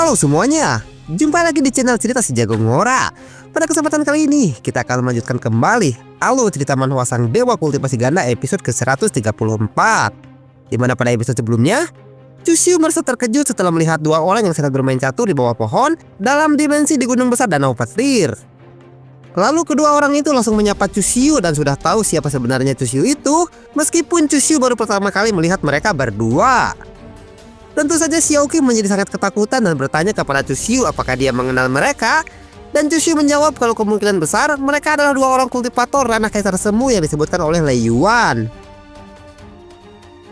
Halo semuanya, jumpa lagi di channel cerita si Jago Ngora. Pada kesempatan kali ini, kita akan melanjutkan kembali alur cerita manhwa Sang Dewa Kultivasi Ganda episode ke-134. Dimana pada episode sebelumnya, Chusyu merasa terkejut setelah melihat dua orang yang sedang bermain catur di bawah pohon dalam dimensi di gunung besar Danau Petir. Lalu kedua orang itu langsung menyapa Chusyu dan sudah tahu siapa sebenarnya Chusyu itu, meskipun Chusyu baru pertama kali melihat mereka berdua. Tentu saja Xiaoqi menjadi sangat ketakutan dan bertanya kepada Chusyu apakah dia mengenal mereka. Dan Chusyu menjawab kalau kemungkinan besar mereka adalah dua orang kultivator ranah kaisar semu yang disebutkan oleh Lei Yuan.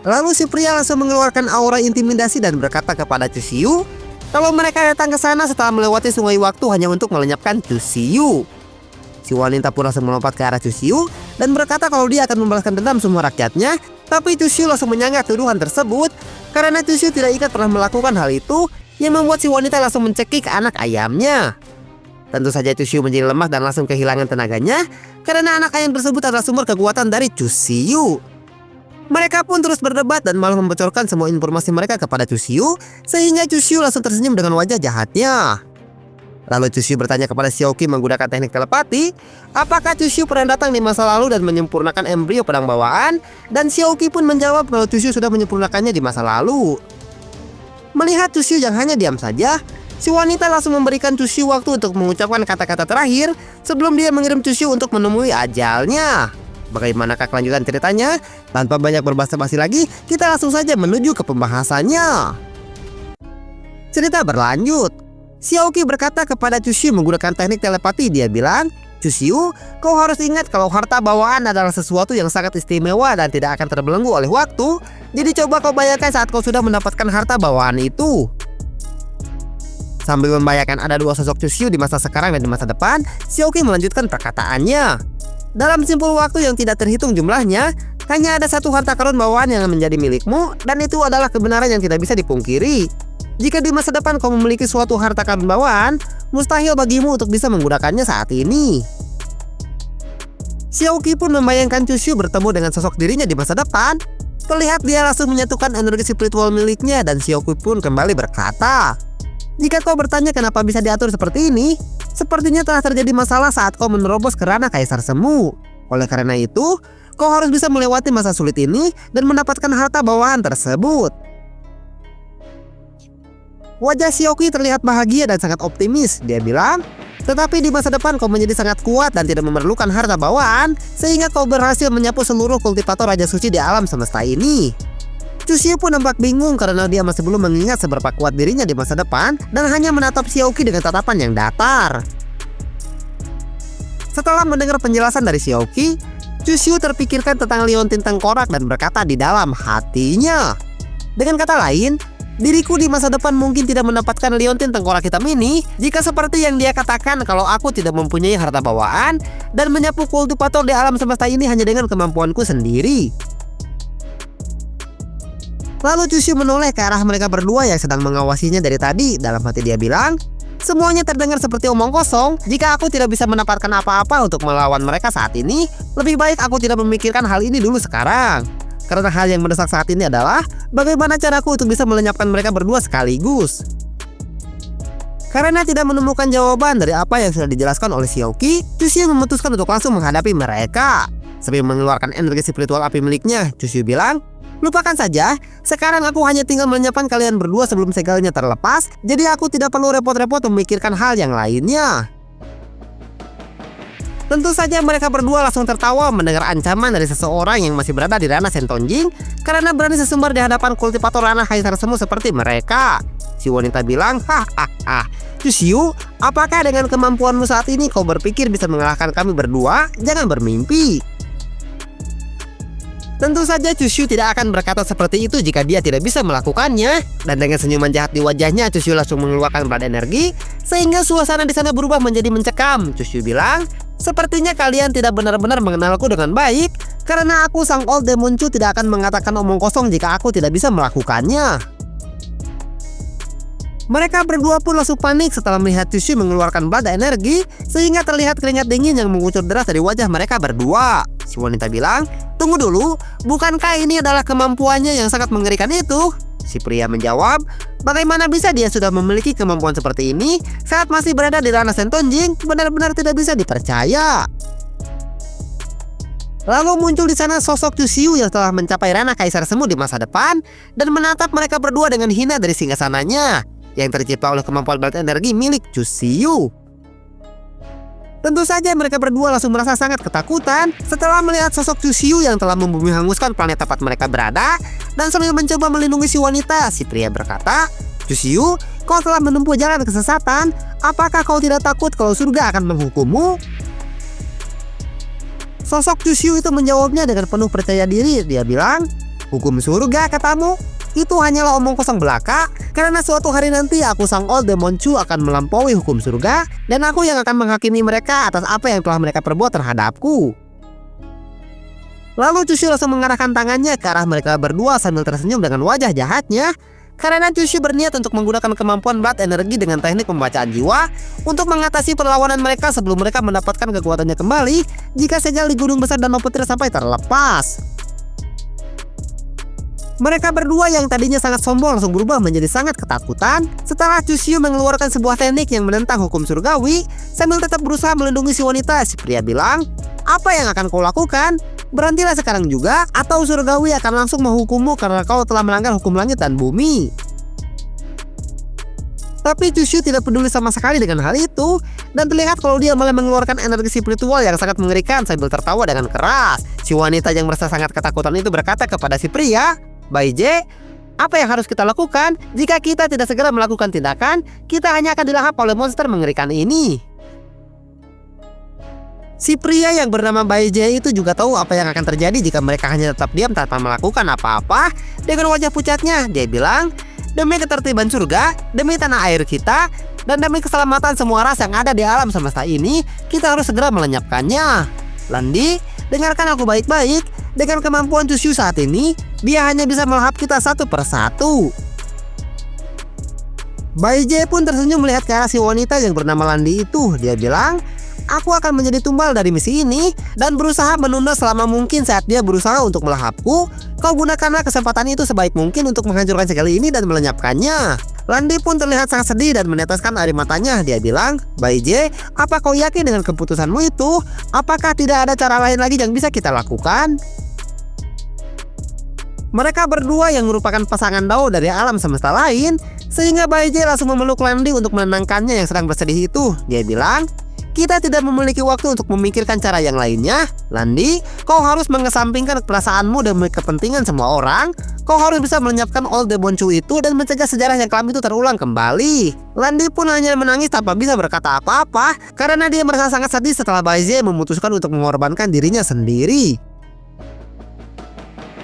Lalu si pria langsung mengeluarkan aura intimidasi dan berkata kepada Chusyu kalau mereka datang ke sana setelah melewati sungai waktu hanya untuk melenyapkan Chusyu. Si wanita pun langsung melompat ke arah Chusyu dan berkata kalau dia akan membalaskan dendam semua rakyatnya. Tapi Chusyu langsung menyanggah tuduhan tersebut karena Chusyu tidak ingat pernah melakukan hal itu, yang membuat si wanita langsung mencekik anak ayamnya. Tentu saja Chusyu menjadi lemah dan langsung kehilangan tenaganya karena anak ayam tersebut adalah sumber kekuatan dari Chusyu. Mereka pun terus berdebat dan malah membocorkan semua informasi mereka kepada Chusyu, sehingga Chusyu langsung tersenyum dengan wajah jahatnya. Lalu Chusyu bertanya kepada Xiaoqi menggunakan teknik telepati, apakah Chusyu pernah datang di masa lalu dan menyempurnakan embrio pedang bawaan, dan Xiaoqi pun menjawab kalau Chusyu sudah menyempurnakannya di masa lalu. Melihat Chusyu yang hanya diam saja, si wanita langsung memberikan Chusyu waktu untuk mengucapkan kata-kata terakhir sebelum dia mengirim Chusyu untuk menemui ajalnya. Bagaimanakah kelanjutan ceritanya? Tanpa banyak berbasa-basi lagi, kita langsung saja menuju ke pembahasannya. Cerita berlanjut. Xiaoqi berkata kepada Chusyu menggunakan teknik telepati. Dia bilang, Chusyu, kau harus ingat kalau harta bawaan adalah sesuatu yang sangat istimewa dan tidak akan terbelenggu oleh waktu. Jadi coba kau bayangkan saat kau sudah mendapatkan harta bawaan itu. Sambil membayangkan ada dua sosok Chusyu di masa sekarang dan di masa depan, Xiaoqi melanjutkan perkataannya. Dalam simpul waktu yang tidak terhitung jumlahnya, hanya ada satu harta karun bawaan yang menjadi milikmu, dan itu adalah kebenaran yang tidak bisa dipungkiri. Jika di masa depan kau memiliki suatu harta karun bawaan, mustahil bagimu untuk bisa menggunakannya saat ini. Xiaoqi pun membayangkan Chusyu bertemu dengan sosok dirinya di masa depan. Terlihat dia langsung menyatukan energi spiritual miliknya dan Xiaoqi pun kembali berkata, jika kau bertanya kenapa bisa diatur seperti ini, sepertinya telah terjadi masalah saat kau menerobos ke ranah kaisar semu. Oleh karena itu, kau harus bisa melewati masa sulit ini dan mendapatkan harta bawaan tersebut. Wajah Xiaoqi terlihat bahagia dan sangat optimis. Dia bilang, tetapi di masa depan kau menjadi sangat kuat dan tidak memerlukan harta bawaan, sehingga kau berhasil menyapu seluruh kultivator Raja Suci di alam semesta ini. Chusyu pun nampak bingung karena dia masih belum mengingat seberapa kuat dirinya di masa depan dan hanya menatap Xiaoqi dengan tatapan yang datar. Setelah mendengar penjelasan dari Xiaoqi, Chusyu terpikirkan tentang liontin tengkorak dan berkata di dalam hatinya, dengan kata lain, diriku di masa depan mungkin tidak mendapatkan liontin tengkorak hitam ini jika seperti yang dia katakan kalau aku tidak mempunyai harta bawaan dan menyapu kultivator di alam semesta ini hanya dengan kemampuanku sendiri. Lalu Chusyu menoleh ke arah mereka berdua yang sedang mengawasinya dari tadi. Dalam hati dia bilang, semuanya terdengar seperti omong kosong. Jika aku tidak bisa mendapatkan apa-apa untuk melawan mereka saat ini, lebih baik aku tidak memikirkan hal ini dulu sekarang. Karena hal yang mendesak saat ini adalah bagaimana caraku untuk bisa melenyapkan mereka berdua sekaligus. Karena tidak menemukan jawaban dari apa yang sudah dijelaskan oleh Xiaoqi, Chusyu memutuskan untuk langsung menghadapi mereka. Sambil mengeluarkan energi spiritual api miliknya, Chusyu bilang, lupakan saja, sekarang aku hanya tinggal melenyapkan kalian berdua sebelum segalanya terlepas, jadi aku tidak perlu repot-repot memikirkan hal yang lainnya. Tentu saja mereka berdua langsung tertawa mendengar ancaman dari seseorang yang masih berada di ranah Sentonjing karena berani sesumbar di hadapan kultivator ranah kaisar semu seperti mereka. Si wanita bilang, Chusyu, apakah dengan kemampuanmu saat ini kau berpikir bisa mengalahkan kami berdua? Jangan bermimpi. Tentu saja Chusyu tidak akan berkata seperti itu jika dia tidak bisa melakukannya. Dan dengan senyuman jahat di wajahnya, Chusyu langsung mengeluarkan berat energi sehingga suasana di sana berubah menjadi mencekam. Chusyu bilang, sepertinya kalian tidak benar-benar mengenalku dengan baik, karena aku Sang Old Demon Chu tidak akan mengatakan omong kosong jika aku tidak bisa melakukannya. Mereka berdua pun langsung panik setelah melihat Chusyu mengeluarkan bada energi sehingga terlihat keringat dingin yang mengucur deras dari wajah mereka berdua. Si wanita bilang, tunggu dulu, bukankah ini adalah kemampuannya yang sangat mengerikan itu? Si pria menjawab, bagaimana bisa dia sudah memiliki kemampuan seperti ini saat masih berada di ranah Sentonjing? Benar-benar tidak bisa dipercaya. Lalu muncul di sana sosok Chusiu yang telah mencapai ranah Kaisar Semu di masa depan dan menatap mereka berdua dengan hina dari singgasananya yang tercipta oleh kemampuan belt energi milik Chusiu. Tentu saja mereka berdua langsung merasa sangat ketakutan setelah melihat sosok Chusiu yang telah membumi hanguskan planet tempat mereka berada dan sambil mencoba melindungi si wanita. Si pria berkata, "Chusiu, kau telah menempuh jalan kesesatan. Apakah kau tidak takut kalau surga akan menghukummu?" Sosok Chusiu itu menjawabnya dengan penuh percaya diri. Dia bilang, "Hukum surga katamu? Itu hanyalah omong kosong belaka, karena suatu hari nanti aku sang Old Demon Chu akan melampaui hukum surga dan aku yang akan menghakimi mereka atas apa yang telah mereka perbuat terhadapku." Lalu Chusiu langsung mengarahkan tangannya ke arah mereka berdua sambil tersenyum dengan wajah jahatnya, karena Chusiu berniat untuk menggunakan kemampuan blood energi dengan teknik pembacaan jiwa untuk mengatasi perlawanan mereka sebelum mereka mendapatkan kekuatannya kembali jika segel di gunung besar Danau Petir sampai terlepas. Mereka berdua yang tadinya sangat sombong langsung berubah menjadi sangat ketakutan setelah Chusiu mengeluarkan sebuah teknik yang menentang hukum surgawi sambil tetap berusaha melindungi si wanita. Si pria bilang, "Apa yang akan kau lakukan? Berhentilah sekarang juga atau surgawi akan langsung menghukummu karena kau telah melanggar hukum langit dan bumi." Tapi Chusiu tidak peduli sama sekali dengan hal itu dan terlihat kalau dia malah mengeluarkan energi spiritual yang sangat mengerikan sambil tertawa dengan keras. Si wanita yang merasa sangat ketakutan itu berkata kepada si pria, "Baije, apa yang harus kita lakukan? Jika kita tidak segera melakukan tindakan, kita hanya akan dilahap oleh monster mengerikan ini." Si pria yang bernama Baije itu juga tahu apa yang akan terjadi jika mereka hanya tetap diam tanpa melakukan apa-apa. Dengan wajah pucatnya, dia bilang, "Demi ketertiban surga, demi tanah air kita, dan demi keselamatan semua ras yang ada di alam semesta ini, kita harus segera melenyapkannya. Landi, dengarkan aku baik-baik. Dengan kemampuan Chusiu saat ini, dia hanya bisa melahap kita satu persatu." Baije pun tersenyum melihat ke arah si wanita yang bernama Landi itu. Dia bilang, "Aku akan menjadi tumbal dari misi ini dan berusaha menunda selama mungkin saat dia berusaha untuk melahapku. Kau gunakanlah kesempatan itu sebaik mungkin untuk menghancurkan segel ini dan melenyapkannya." Landi pun terlihat sangat sedih dan meneteskan air matanya. Dia bilang, "Baije, apa kau yakin dengan keputusanmu itu? Apakah tidak ada cara lain lagi yang bisa kita lakukan?" Mereka berdua yang merupakan pasangan Dao dari alam semesta lain, sehingga Baije langsung memeluk Landi untuk menenangkannya yang sedang bersedih itu. Dia bilang, "Kita tidak memiliki waktu untuk memikirkan cara yang lainnya. Landi, kau harus mengesampingkan perasaanmu demi kepentingan semua orang. Kau harus bisa melenyapkan Old Demon Chu itu dan mencegah sejarah yang kelam itu terulang kembali." Landi pun hanya menangis tanpa bisa berkata apa-apa karena dia merasa sangat sedih setelah Baije memutuskan untuk mengorbankan dirinya sendiri.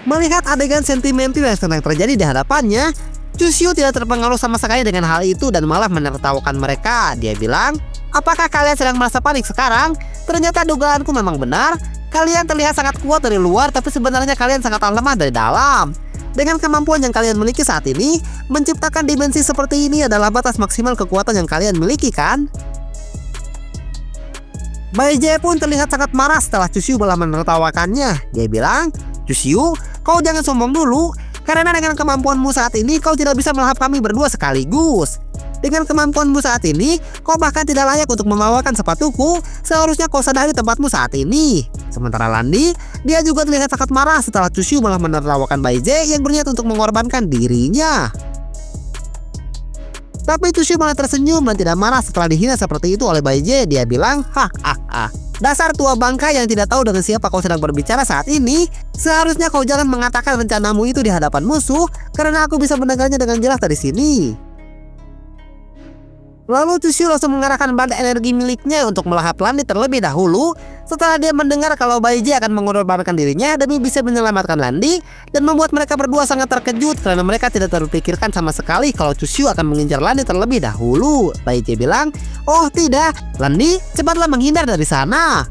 Melihat adegan sentimental yang sedang terjadi di hadapannya, Chusiu tidak terpengaruh sama sekali dengan hal itu dan malah menertawakan mereka. Dia bilang, "Apakah kalian sedang merasa panik sekarang? Ternyata dugaanku memang benar. Kalian terlihat sangat kuat dari luar, tapi sebenarnya kalian sangat lemah dari dalam. Dengan kemampuan yang kalian miliki saat ini, menciptakan dimensi seperti ini adalah batas maksimal kekuatan yang kalian miliki, kan?" Baije pun terlihat sangat marah setelah Chusiu malah menertawakannya. Dia bilang, "Chusiu, kau jangan sombong dulu. Karena dengan kemampuanmu saat ini, kau tidak bisa melahap kami berdua sekaligus. Dengan kemampuanmu saat ini, kau bahkan tidak layak untuk membawakan sepatuku. Seharusnya kau sadari tempatmu saat ini." Sementara Landi, dia juga terlihat sangat marah setelah Chusiu malah menertawakan Baije yang berniat untuk mengorbankan dirinya. Tapi Chusiu malah tersenyum dan tidak marah setelah dihina seperti itu oleh Baije. Dia bilang, "Hahaha, dasar tua bangka yang tidak tahu dengan siapa kau sedang berbicara saat ini. Seharusnya kau jangan mengatakan rencanamu itu di hadapan musuh, karena aku bisa mendengarnya dengan jelas dari sini." Lalu Chusiu langsung mengarahkan band energi miliknya untuk melahap Landi terlebih dahulu setelah dia mendengar kalau Baije akan mengorbankan dirinya demi bisa menyelamatkan Landi, dan membuat mereka berdua sangat terkejut karena mereka tidak terpikirkan sama sekali kalau Chusiu akan mengincar Landi terlebih dahulu. Baije bilang, "Oh tidak, Landi, cepatlah menghindar dari sana."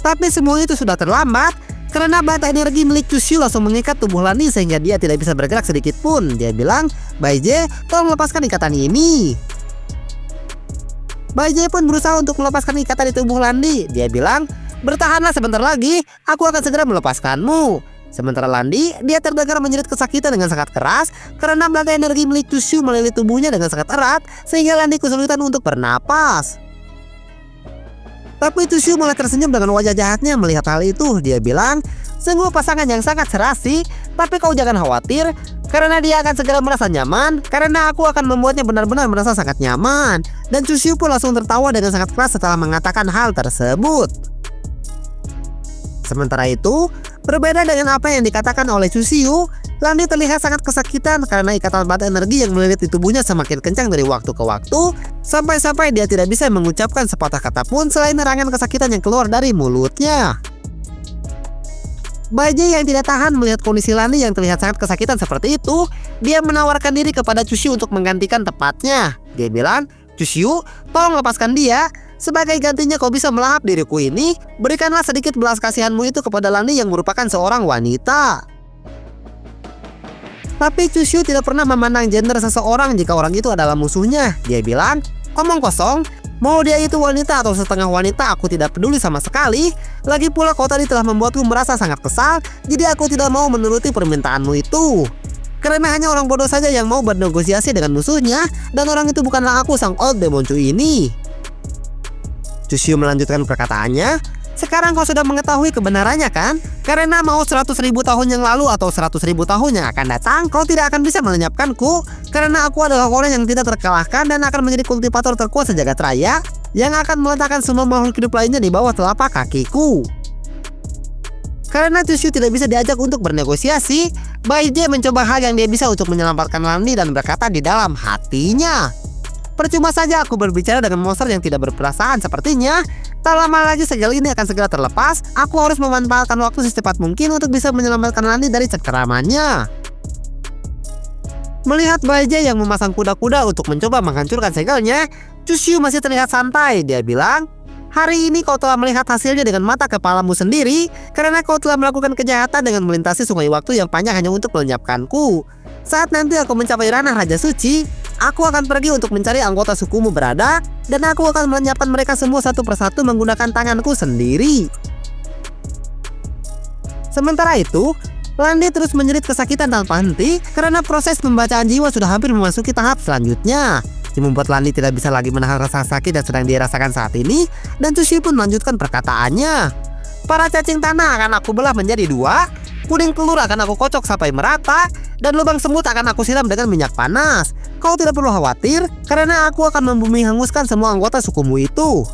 Tapi semua itu sudah terlambat karena bata energi milik Chusiu langsung mengikat tubuh Landi sehingga dia tidak bisa bergerak sedikit pun. Dia bilang, "Baije, tolong lepaskan ikatan ini." Baije pun berusaha untuk melepaskan ikatan di tubuh Landi. Dia bilang, "Bertahanlah sebentar lagi, aku akan segera melepaskanmu." Sementara Landi, dia terdengar menjerit kesakitan dengan sangat keras karena belanda energi milik Chusyu melilit tubuhnya dengan sangat erat sehingga Landi kesulitan untuk bernapas. Tapi Chusyu malah tersenyum dengan wajah jahatnya melihat hal itu. Dia bilang, "Sungguh pasangan yang sangat serasi, tapi kau jangan khawatir karena dia akan segera merasa nyaman karena aku akan membuatnya benar-benar merasa sangat nyaman." Dan Chusyu pun langsung tertawa dengan sangat keras setelah mengatakan hal tersebut. Sementara itu, berbeda dengan apa yang dikatakan oleh Chusyu, Landi terlihat sangat kesakitan karena ikatan bata energi yang melilit di tubuhnya semakin kencang dari waktu ke waktu, sampai-sampai dia tidak bisa mengucapkan sepatah kata pun selain nerangan kesakitan yang keluar dari mulutnya. Baje yang tidak tahan melihat kondisi Landi yang terlihat sangat kesakitan seperti itu, dia menawarkan diri kepada Chusyu untuk menggantikan tempatnya. Dia bilang, "Chusyu, tolong lepaskan dia. Sebagai gantinya kau bisa melahap diriku ini, berikanlah sedikit belas kasihanmu itu kepada Landi yang merupakan seorang wanita." Tapi Chusyu tidak pernah memandang gender seseorang jika orang itu adalah musuhnya. Dia bilang, "Omong kosong, mau dia itu wanita atau setengah wanita aku tidak peduli sama sekali. Lagi pula kau tadi telah membuatku merasa sangat kesal, jadi aku tidak mau menuruti permintaanmu itu. Karena hanya orang bodoh saja yang mau bernegosiasi dengan musuhnya, dan orang itu bukanlah aku sang old demoncu ini." Chusyu melanjutkan perkataannya, "Sekarang kau sudah mengetahui kebenarannya kan? Karena mau 100.000 tahun yang lalu atau 100.000 tahun yang akan datang, kau tidak akan bisa melenyapkanku. Karena aku adalah orang yang tidak terkalahkan dan akan menjadi kultivator terkuat sejagat raya yang akan meletakkan semua makhluk hidup lainnya di bawah telapak kakiku." Karena Chusyu tidak bisa diajak untuk bernegosiasi, Baije mencoba hal yang dia bisa untuk menyelamatkan Landi dan berkata di dalam hatinya, "Percuma saja aku berbicara dengan monster yang tidak berperasaan sepertinya. Tak lama lagi segel ini akan segera terlepas. Aku harus memanfaatkan waktu secepat mungkin untuk bisa menyelamatkan Landi dari cengkeramannya." Melihat Baije yang memasang kuda-kuda untuk mencoba menghancurkan segelnya, Chusyu masih terlihat santai. Dia bilang, "Hari ini kau telah melihat hasilnya dengan mata kepalamu sendiri karena kau telah melakukan kejahatan dengan melintasi sungai waktu yang panjang hanya untuk melenyapkanku. Saat nanti aku mencapai ranah Raja Suci, aku akan pergi untuk mencari anggota sukumu berada dan aku akan melenyapkan mereka semua satu persatu menggunakan tanganku sendiri." Sementara itu, Landi terus menjerit kesakitan tanpa henti karena proses pembacaan jiwa sudah hampir memasuki tahap selanjutnya. Ini membuat Landi tidak bisa lagi menahan rasa sakit yang sedang dirasakan saat ini, dan Chusyu pun melanjutkan perkataannya, "Para cacing tanah akan aku belah menjadi dua, kuning telur akan aku kocok sampai merata, dan lubang semut akan aku siram dengan minyak panas. Kau tidak perlu khawatir, karena aku akan membumi hanguskan semua anggota sukumu itu."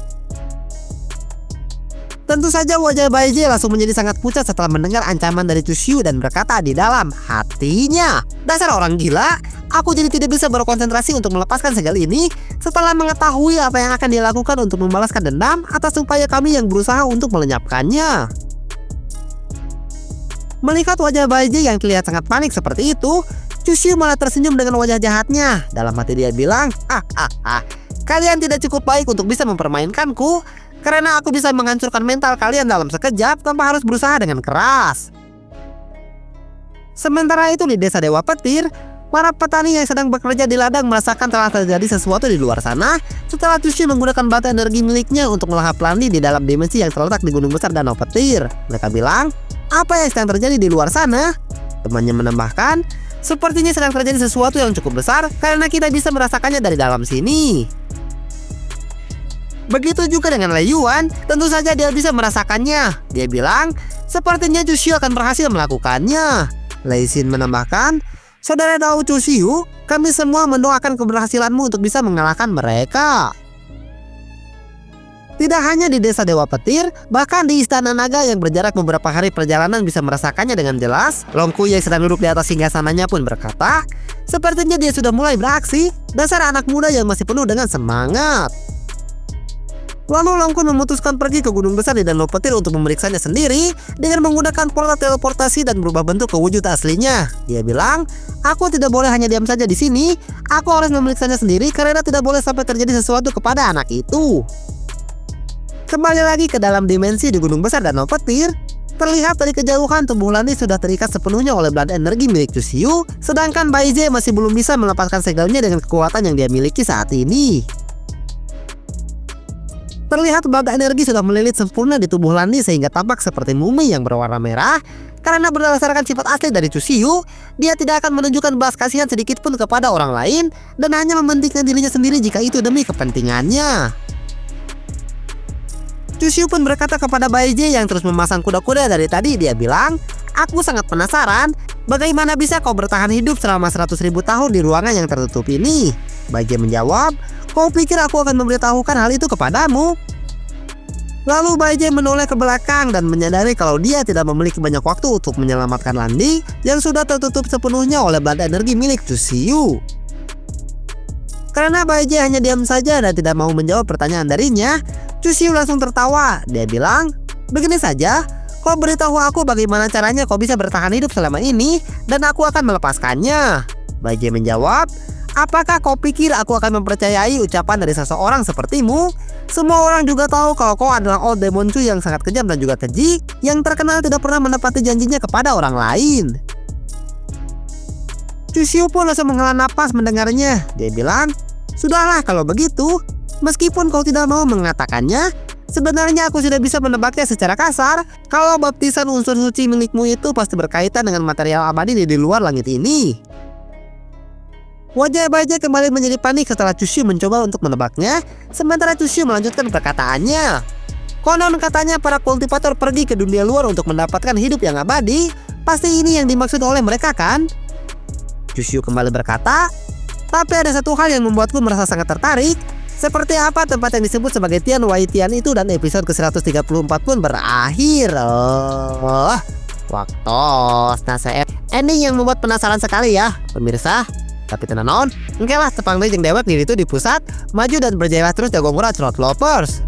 Tentu saja wajah Baije langsung menjadi sangat pucat setelah mendengar ancaman dari Chusyu dan berkata di dalam hatinya, "Dasar orang gila, aku jadi tidak bisa berkonsentrasi untuk melepaskan segel ini setelah mengetahui apa yang akan dilakukan untuk membalaskan dendam atas upaya kami yang berusaha untuk melenyapkannya." Melihat wajah Baije yang terlihat sangat panik seperti itu, Chusyu malah tersenyum dengan wajah jahatnya. Dalam hati dia bilang, "Kalian tidak cukup baik untuk bisa mempermainkanku, karena aku bisa menghancurkan mental kalian dalam sekejap tanpa harus berusaha dengan keras." Sementara itu di desa Dewa Petir, para petani yang sedang bekerja di ladang merasakan telah terjadi sesuatu di luar sana setelah Chusyu menggunakan bata energi miliknya untuk melahap Landi di dalam dimensi yang terletak di gunung besar Danau Petir. Mereka bilang, "Apa yang sedang terjadi di luar sana?" Temannya menambahkan, "Sepertinya sedang terjadi sesuatu yang cukup besar karena kita bisa merasakannya dari dalam sini." Begitu juga dengan Lei Yuan, tentu saja dia bisa merasakannya. Dia bilang, "Sepertinya Chusyu akan berhasil melakukannya." Lei Xin menambahkan, "Saudara Dao Chusyu, kami semua mendoakan keberhasilanmu untuk bisa mengalahkan mereka." Tidak hanya di desa Dewa Petir, bahkan di Istana Naga yang berjarak beberapa hari perjalanan bisa merasakannya dengan jelas. Longku yang sedang duduk di atas singgasananya pun berkata, "Sepertinya dia sudah mulai beraksi. Dasar anak muda yang masih penuh dengan semangat." Lalu Longkun memutuskan pergi ke gunung besar di Danau Petir untuk memeriksanya sendiri dengan menggunakan pola teleportasi dan berubah bentuk ke wujud aslinya. Dia bilang, "Aku tidak boleh hanya diam saja di sini. Aku harus memeriksanya sendiri karena tidak boleh sampai terjadi sesuatu kepada anak itu." Kembali lagi ke dalam dimensi di gunung besar Danau Petir, terlihat dari kejauhan tubuh Landi sudah terikat sepenuhnya oleh belanda energi milik Chusyu, sedangkan Baije masih belum bisa melepaskan segelnya dengan kekuatan yang dia miliki saat ini. Terlihat benda energi sudah melilit sempurna di tubuh Landi sehingga tampak seperti mumi yang berwarna merah. Karena berdasarkan sifat asli dari Chusiyu, dia tidak akan menunjukkan belas kasihan sedikit pun kepada orang lain dan hanya mementingkan dirinya sendiri jika itu demi kepentingannya. Chusiyu pun berkata kepada Baije yang terus memasang kuda-kuda dari tadi. Dia bilang, "Aku sangat penasaran, bagaimana bisa kau bertahan hidup selama 100.000 tahun di ruangan yang tertutup ini?" Baije menjawab, "Kau pikir aku akan memberitahukan hal itu kepadamu?" Lalu Baije menoleh ke belakang dan menyadari kalau dia tidak memiliki banyak waktu untuk menyelamatkan Landi yang sudah tertutup sepenuhnya oleh benda energi milik Chusiyu. Karena Baije hanya diam saja dan tidak mau menjawab pertanyaan darinya, Chusiyu langsung tertawa. Dia bilang, "Begini saja, kau beritahu aku bagaimana caranya kau bisa bertahan hidup selama ini dan aku akan melepaskannya." Baije menjawab, "Apakah kau pikir aku akan mempercayai ucapan dari seseorang sepertimu? Semua orang juga tahu kalau kau adalah Old Demonchu yang sangat kejam dan juga keji, yang terkenal tidak pernah menepati janjinya kepada orang lain." Chusiyu pun langsung menghela napas mendengarnya. Dia bilang, "Sudahlah kalau begitu, meskipun kau tidak mau mengatakannya, sebenarnya aku sudah bisa menebaknya secara kasar kalau baptisan unsur suci milikmu itu pasti berkaitan dengan material abadi di luar langit ini." Wajah Baije kembali menjadi panik setelah Chusiyu mencoba untuk menebaknya, sementara Chusiyu melanjutkan perkataannya. "Konon katanya para kultivator pergi ke dunia luar untuk mendapatkan hidup yang abadi. Pasti ini yang dimaksud oleh mereka kan?" Chusiyu kembali berkata, "Tapi ada satu hal yang membuatku merasa sangat tertarik. Seperti apa tempat yang disebut sebagai Tian Wai Tian itu?" Dan episode ke-134 pun berakhir. Waktu nasa ending yang membuat penasaran sekali ya pemirsa. Tapi tenang non, oke lah tepang deh jeung dewek diri itu di pusat, maju dan berjaya terus jago murah Trot Lovers.